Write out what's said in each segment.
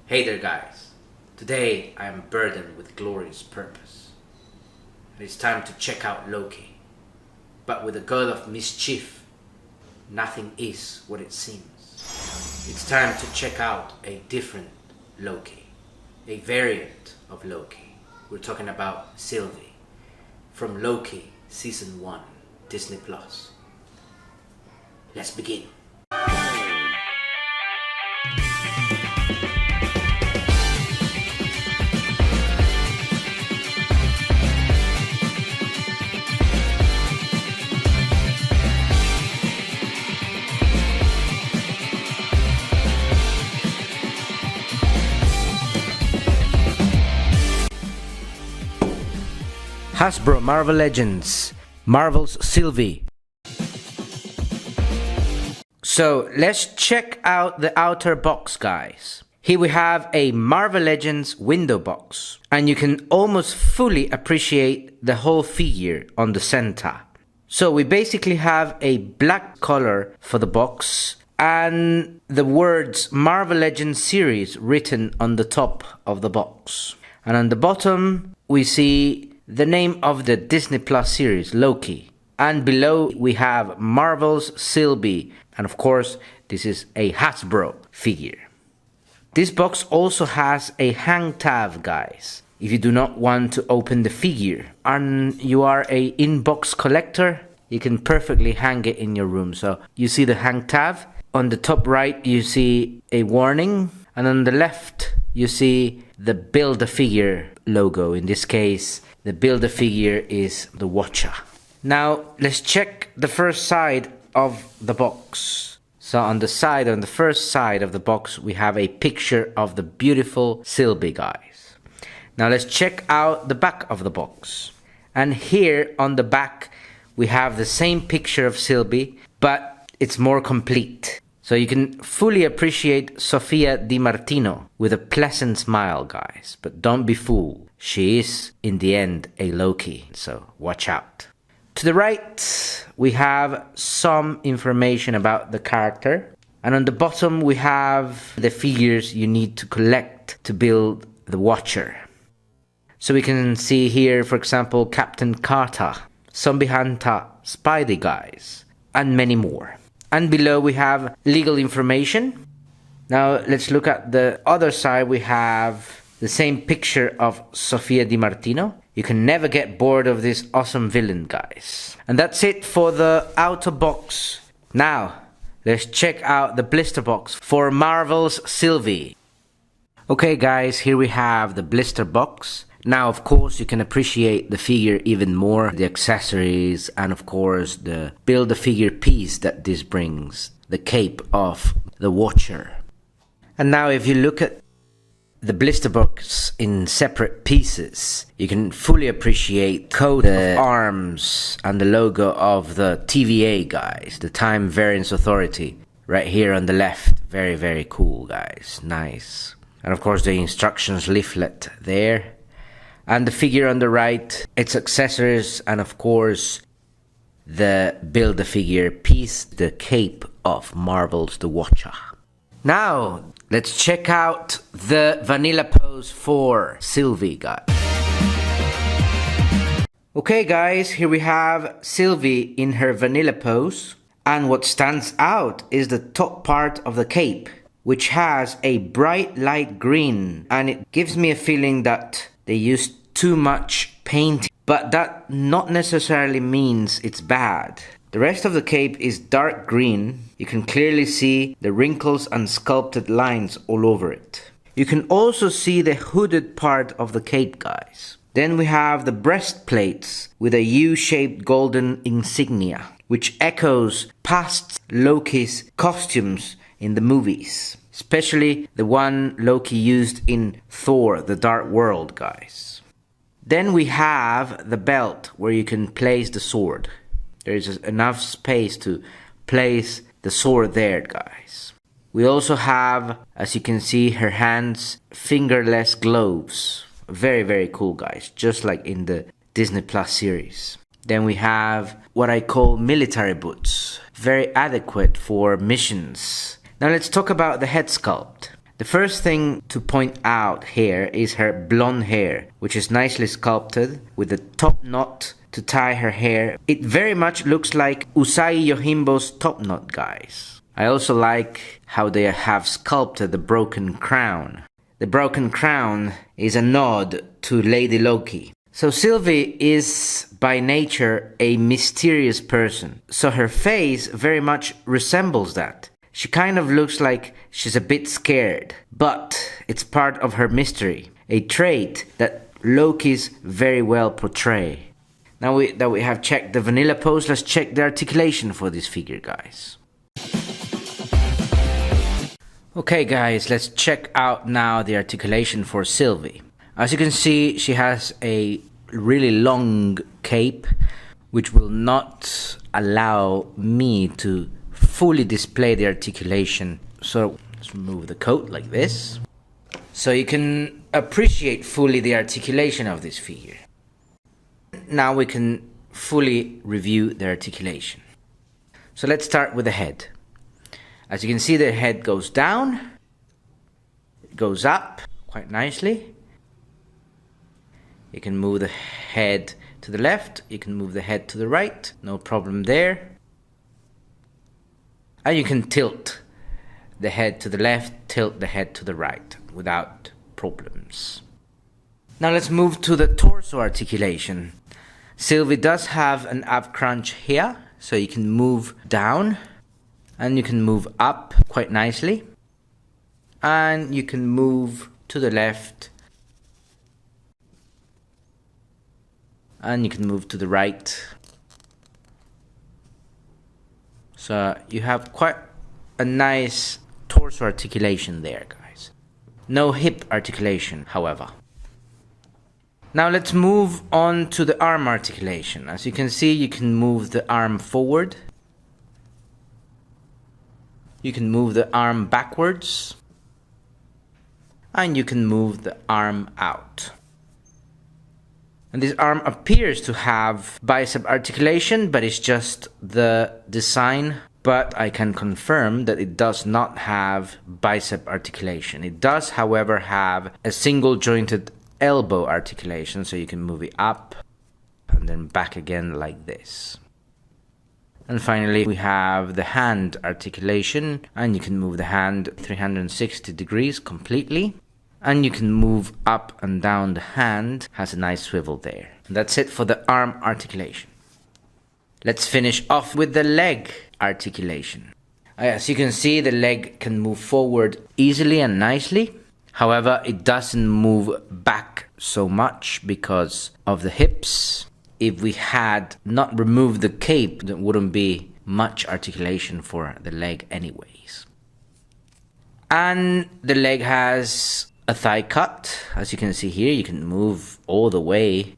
Hey there guys, today I am burdened with glorious purpose. And it's time to check out Loki. But with a god of mischief, nothing is what it seems. It's time to check out a different Loki, a variant of Loki. We're talking about Sylvie, from Loki Season 1, Disney+. Let's begin. Hasbro Marvel Legends, Marvel's Sylvie. So let's check out the outer box, guys. Here we have a Marvel Legends window box, and you can almost fully appreciate the whole figure on the center. So we basically have a black color for the box and the words Marvel Legends series written on the top of the box. And on the bottom we see the name of the Disney Plus series, Loki. And below we have Marvel's Sylvie. And of course, this is a Hasbro figure. This box also has a hang tab, guys. If you do not want to open the figure and you are a in-box collector, you can perfectly hang it in your room. So you see the hang tab. On the top right, you see a warning. And on the left, you see the Build-A-Figure logo. In this case, the Build-A-Figure is the Watcher. Now, let's check the first side of the box. So on the first side of the box, we have a picture of the beautiful Sylvie, guys. Now let's check out the back of the box. And here on the back, we have the same picture of Sylvie, but it's more complete. So you can fully appreciate Sofia Di Martino with a pleasant smile, guys. But don't be fooled. She is, in the end, a Loki. So watch out. To the right, we have some information about the character. And on the bottom, we have the figures you need to collect to build the Watcher. So we can see here, for example, Captain Carter, Zombie Hunter, Spidey guys, and many more. And below we have legal information. Now let's look at the other side. We have the same picture of Sofia Di Martino. You can never get bored of this awesome villain, guys. And that's it for the outer box. Now let's check out the blister box for Marvel's Sylvie. Okay guys, here we have the blister box. Now, of course, you can appreciate the figure even more, the accessories, and of course the Build-A-Figure piece that this brings, the cape of the Watcher. And now if you look at the blister box in separate pieces, you can fully appreciate the coat of arms and the logo of the TVA, guys, the Time Variance Authority, right here on the left. Very, very cool, guys, nice. And of course the instructions leaflet there. And the figure on the right, its accessories, and of course, the Build-A-Figure piece, the cape of Marvel's The Watcher. Now, let's check out the vanilla pose for Sylvie, guys. Okay, guys, here we have Sylvie in her vanilla pose. And what stands out is the top part of the cape, which has a bright light green. And it gives me a feeling that they used too much painting, but that not necessarily means it's bad. The rest of the cape is dark green. You can clearly see the wrinkles and sculpted lines all over it. You can also see the hooded part of the cape, guys. Then we have the breastplates with a U-shaped golden insignia, which echoes past Loki's costumes in the movies, especially the one Loki used in Thor: The Dark World, guys. Then we have the belt where you can place the sword. There is enough space to place the sword there, guys. We also have, as you can see, her hands, fingerless gloves. Very, very cool, guys, just like in the Disney Plus series. Then we have what I call military boots, very adequate for missions. Now let's talk about the head sculpt. The first thing to point out here is her blonde hair, which is nicely sculpted with a top knot to tie her hair. It very much looks like Usagi Yojimbo's top knot, guys. I also like how they have sculpted the broken crown. The broken crown is a nod to Lady Loki. So Sylvie is by nature a mysterious person, so her face very much resembles that. She kind of looks like she's a bit scared, but it's part of her mystery, a trait that Loki's very well portray. Now that we have checked the vanilla pose, let's check the articulation for this figure, guys. Okay guys, let's check out now the articulation for Sylvie. As you can see, she has a really long cape, which will not allow me to fully display the articulation. So let's remove the coat like this, so you can appreciate fully the articulation of this figure. Now we can fully review the articulation. So let's start with the head. As you can see, the head goes down, it goes up quite nicely. You can move the head to the left, you can move the head to the right, no problem there. And you can tilt the head to the left, tilt the head to the right without problems. Now let's move to the torso articulation. Sylvie does have an ab crunch here, so you can move down and you can move up quite nicely. And you can move to the left and you can move to the right. So you have quite a nice torso articulation there, guys. No hip articulation, however. Now let's move on to the arm articulation. As you can see, you can move the arm forward. You can move the arm backwards. And you can move the arm out. And this arm appears to have bicep articulation, but it's just the design. But I can confirm that it does not have bicep articulation. It does, however, have a single jointed elbow articulation, so you can move it up and then back again like this. And finally, we have the hand articulation, and you can move the hand 360 degrees completely. And you can move up and down the hand, has a nice swivel there. And that's it for the arm articulation. Let's finish off with the leg articulation. As you can see, the leg can move forward easily and nicely. However, it doesn't move back so much because of the hips. If we had not removed the cape, there wouldn't be much articulation for the leg anyways. And the leg has a thigh cut. As you can see here, you can move all the way.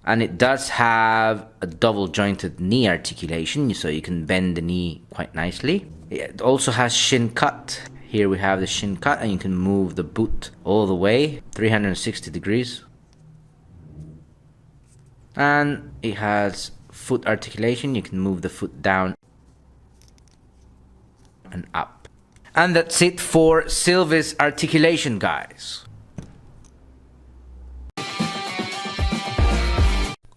And it does have a double jointed knee articulation, so you can bend the knee quite nicely. It also has shin cut. Here we have the shin cut, and you can move the boot all the way 360 degrees. And it has foot articulation. You can move the foot down and up. And that's it for Sylvie's articulation, guys.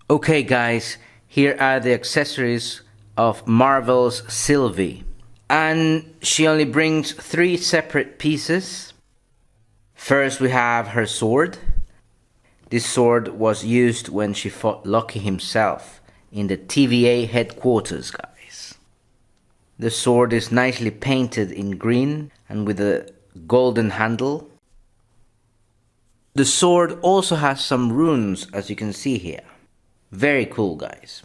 Okay guys, here are the accessories of Marvel's Sylvie. And she only brings 3 separate pieces. First we have her sword. This sword was used when she fought Loki himself in the TVA headquarters, guys. The sword is nicely painted in green and with a golden handle. The sword also has some runes, as you can see here. Very cool, guys.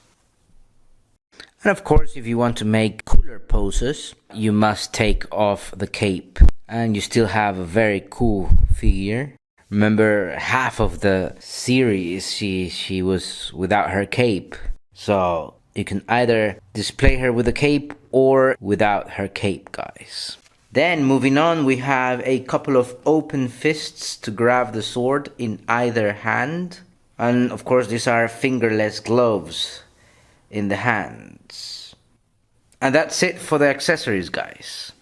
And of course, if you want to make cooler poses, you must take off the cape. And you still have a very cool figure. Remember, half of the series she was without her cape. So you can either display her with a cape or without her cape, guys. Then moving on, we have a couple of open fists to grab the sword in either hand. And of course, these are fingerless gloves in the hands. And that's it for the accessories, guys.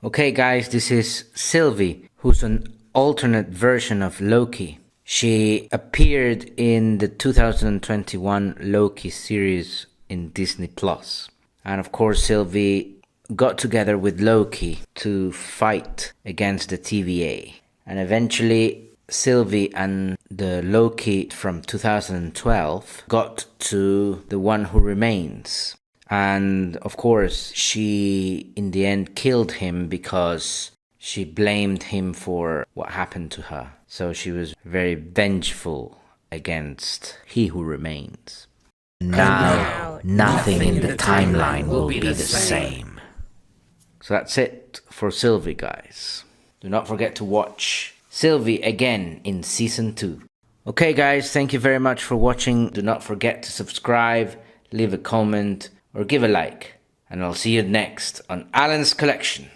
Okay guys, this is Sylvie, who's an alternate version of Loki. She appeared in the 2021 Loki series in Disney Plus. And of course Sylvie got together with Loki to fight against the TVA. And eventually Sylvie and the Loki from 2012 got to the One Who Remains. And of course, she in the end killed him because she blamed him for what happened to her. So she was very vengeful against He Who Remains. Now, nothing in the timeline will be the same. So that's it for Sylvie, guys. Do not forget to watch Sylvie again in Season 2. Okay, guys, thank you very much for watching. Do not forget to subscribe, leave a comment, or give a like. And I'll see you next on Alan's Collection.